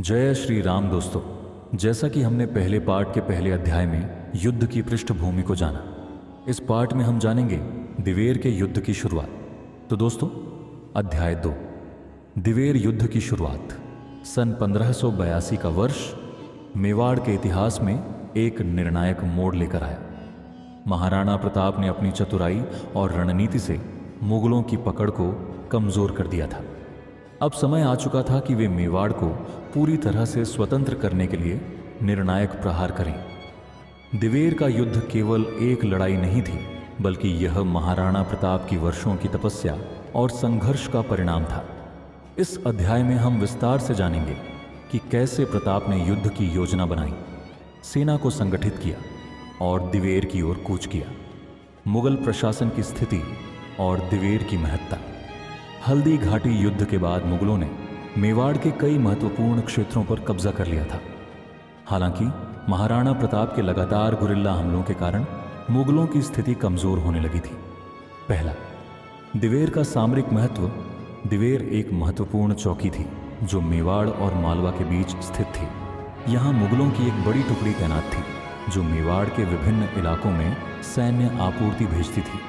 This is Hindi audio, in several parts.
जय श्री राम दोस्तों। जैसा कि हमने पहले पार्ट के पहले अध्याय में युद्ध की पृष्ठभूमि को जाना, इस पार्ट में हम जानेंगे दिवेर के युद्ध की शुरुआत। तो दोस्तों, अध्याय 2, दिवेर युद्ध की शुरुआत। सन 1582 का वर्ष मेवाड़ के इतिहास में एक निर्णायक मोड़ लेकर आया। महाराणा प्रताप ने अपनी चतुराई और रणनीति से मुगलों की पकड़ को कमजोर कर दिया था। अब समय आ चुका था कि वे मेवाड़ को पूरी तरह से स्वतंत्र करने के लिए निर्णायक प्रहार करें। दिवेर का युद्ध केवल एक लड़ाई नहीं थी, बल्कि यह महाराणा प्रताप की वर्षों की तपस्या और संघर्ष का परिणाम था। इस अध्याय में हम विस्तार से जानेंगे कि कैसे प्रताप ने युद्ध की योजना बनाई, सेना को संगठित किया और दिवेर की ओर कूच किया। मुगल प्रशासन की स्थिति और दिवेर की महत्ता। हल्दी घाटी युद्ध के बाद मुगलों ने मेवाड़ के कई महत्वपूर्ण क्षेत्रों पर कब्जा कर लिया था। हालांकि महाराणा प्रताप के लगातार गुरिल्ला हमलों के कारण मुगलों की स्थिति कमजोर होने लगी थी। पहला, दिवेर का सामरिक महत्व। दिवेर एक महत्वपूर्ण चौकी थी जो मेवाड़ और मालवा के बीच स्थित थी। यहाँ मुगलों की एक बड़ी टुकड़ी तैनात थी जो मेवाड़ के विभिन्न इलाकों में सैन्य आपूर्ति भेजती थी।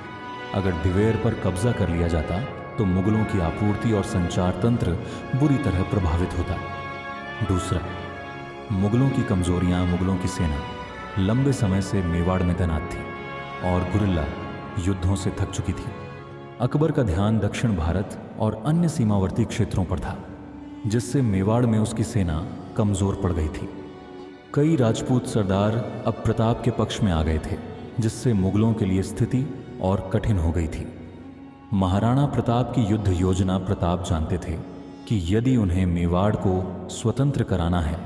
अगर दिवेर पर कब्जा कर लिया जाता तो मुगलों की आपूर्ति और संचार तंत्र बुरी तरह प्रभावित होता। दूसरा, मुगलों की कमजोरियां। मुगलों की सेना लंबे समय से मेवाड़ में तैनात थी और गुरिल्ला युद्धों से थक चुकी थी। अकबर का ध्यान दक्षिण भारत और अन्य सीमावर्ती क्षेत्रों पर था, जिससे मेवाड़ में उसकी सेना कमजोर पड़ गई थी। कई राजपूत सरदार अब प्रताप के पक्ष में आ गए थे, जिससे मुगलों के लिए स्थिति और कठिन हो गई थी। महाराणा प्रताप की युद्ध योजना। प्रताप जानते थे कि यदि उन्हें मेवाड़ को स्वतंत्र कराना है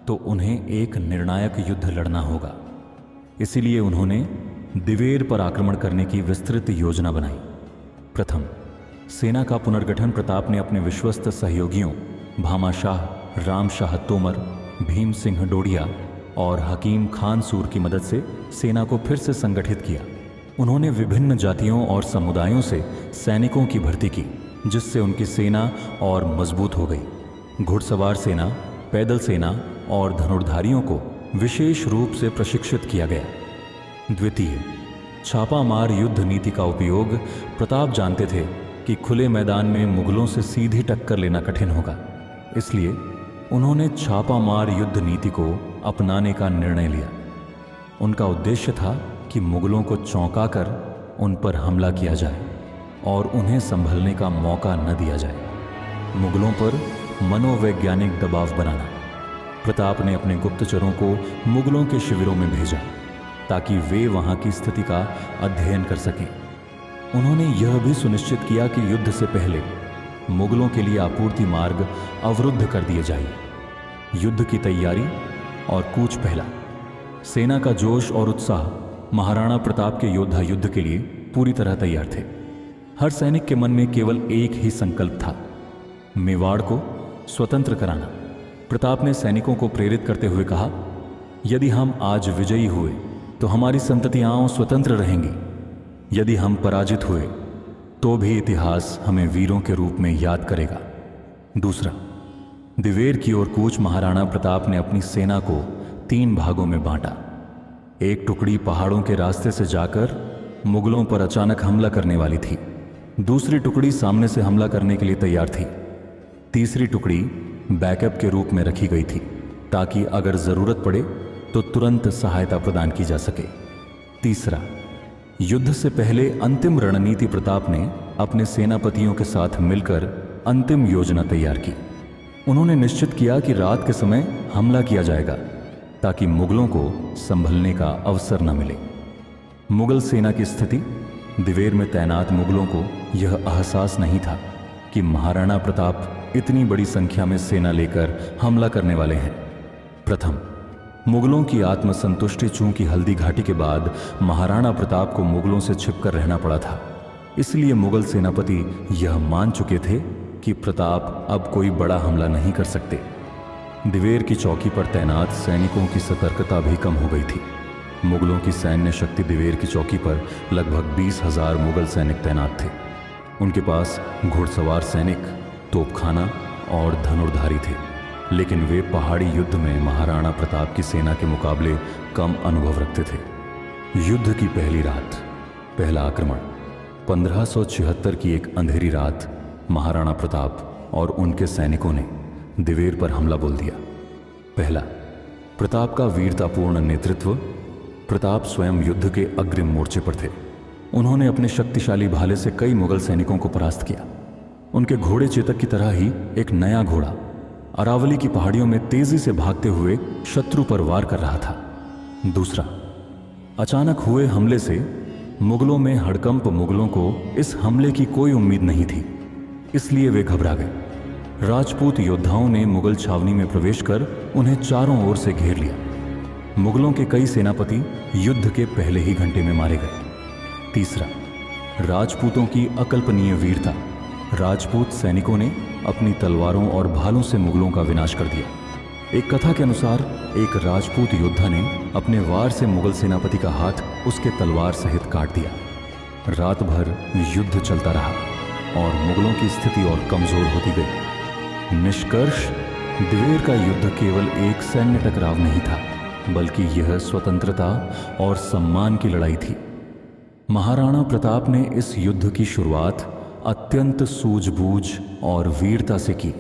तो उन्हें एक निर्णायक युद्ध लड़ना होगा। इसीलिए उन्होंने दिवेर पर आक्रमण करने की विस्तृत योजना बनाई। प्रथम, सेना का पुनर्गठन। प्रताप ने अपने विश्वस्त सहयोगियों भामा शाह, राम शाह तोमर, भीम सिंह डोडिया और हकीम खान सूर की मदद से सेना को फिर से संगठित किया। उन्होंने विभिन्न जातियों और समुदायों से सैनिकों की भर्ती की, जिससे उनकी सेना और मजबूत हो गई। घुड़सवार सेना, पैदल सेना और धनुर्धारियों को विशेष रूप से प्रशिक्षित किया गया। द्वितीय, छापामार युद्ध नीति का उपयोग। प्रताप जानते थे कि खुले मैदान में मुगलों से सीधी टक्कर लेना कठिन होगा, इसलिए उन्होंने छापामार युद्ध नीति को अपनाने का निर्णय लिया। उनका उद्देश्य था कि मुगलों को चौंकाकर उन पर हमला किया जाए और उन्हें संभलने का मौका न दिया जाए। मुगलों पर मनोवैज्ञानिक दबाव बनाना। प्रताप ने अपने गुप्तचरों को मुगलों के शिविरों में भेजा ताकि वे वहां की स्थिति का अध्ययन कर सकें। उन्होंने यह भी सुनिश्चित किया कि युद्ध से पहले मुगलों के लिए आपूर्ति मार्ग अवरुद्ध कर दिए जाए। युद्ध की तैयारी और कूच। पहला, सेना का जोश और उत्साह। महाराणा प्रताप के योद्धा युद्ध के लिए पूरी तरह तैयार थे। हर सैनिक के मन में केवल एक ही संकल्प था, मेवाड़ को स्वतंत्र कराना। प्रताप ने सैनिकों को प्रेरित करते हुए कहा, यदि हम आज विजयी हुए तो हमारी संततियां स्वतंत्र रहेंगी। यदि हम पराजित हुए तो भी इतिहास हमें वीरों के रूप में याद करेगा। दूसरा, दिवेर की ओर कूच। महाराणा प्रताप ने अपनी सेना को 3 भागों में बांटा। एक टुकड़ी पहाड़ों के रास्ते से जाकर मुगलों पर अचानक हमला करने वाली थी। दूसरी टुकड़ी सामने से हमला करने के लिए तैयार थी। तीसरी टुकड़ी बैकअप के रूप में रखी गई थी ताकि अगर जरूरत पड़े तो तुरंत सहायता प्रदान की जा सके। तीसरा, युद्ध से पहले अंतिम रणनीति। प्रताप ने अपने सेनापतियों के साथ मिलकर अंतिम योजना तैयार की। उन्होंने निश्चित किया कि रात के समय हमला किया जाएगा ताकि मुगलों को संभलने का अवसर न मिले। मुगल सेना की स्थिति। दिवेर में तैनात मुगलों को यह एहसास नहीं था कि महाराणा प्रताप इतनी बड़ी संख्या में सेना लेकर हमला करने वाले हैं। प्रथम, मुगलों की आत्मसंतुष्टि। चूंकि हल्दी घाटी के बाद महाराणा प्रताप को मुगलों से छिपकर रहना पड़ा था, इसलिए मुगल सेनापति यह मान चुके थे कि प्रताप अब कोई बड़ा हमला नहीं कर सकते। दिवेर की चौकी पर तैनात सैनिकों की सतर्कता भी कम हो गई थी। मुगलों की सैन्य शक्ति। दिवेर की चौकी पर लगभग 20,000 मुगल सैनिक तैनात थे। उनके पास घुड़सवार सैनिक, तोपखाना और धनुर्धारी थे। लेकिन वे पहाड़ी युद्ध में महाराणा प्रताप की सेना के मुकाबले कम अनुभव रखते थे। युद्ध की पहली रात, पहला आक्रमण। 1576 की एक अंधेरी रात महाराणा प्रताप और उनके सैनिकों ने दिवेर पर हमला बोल दिया। पहला, प्रताप का वीरतापूर्ण नेतृत्व। प्रताप स्वयं युद्ध के अग्रिम मोर्चे पर थे। उन्होंने अपने शक्तिशाली भाले से कई मुगल सैनिकों को परास्त किया। उनके घोड़े चेतक की तरह ही एक नया घोड़ा अरावली की पहाड़ियों में तेजी से भागते हुए शत्रु पर वार कर रहा था। दूसरा, अचानक हुए हमले से मुगलों में हड़कंप। मुगलों को इस हमले की कोई उम्मीद नहीं थी, इसलिए वे घबरा गए। राजपूत योद्धाओं ने मुगल छावनी में प्रवेश कर उन्हें चारों ओर से घेर लिया। मुगलों के कई सेनापति युद्ध के पहले ही घंटे में मारे गए। तीसरा, राजपूतों की अकल्पनीय वीरता। राजपूत सैनिकों ने अपनी तलवारों और भालों से मुगलों का विनाश कर दिया। एक कथा के अनुसार एक राजपूत योद्धा ने अपने वार से मुगल सेनापति का हाथ उसके तलवार सहित काट दिया। रात भर युद्ध चलता रहा और मुगलों की स्थिति और कमजोर होती गई। निष्कर्ष, दिवेर का युद्ध केवल एक सैन्य टकराव नहीं था, बल्कि यह स्वतंत्रता और सम्मान की लड़ाई थी। महाराणा प्रताप ने इस युद्ध की शुरुआत अत्यंत सूझबूझ और वीरता से की।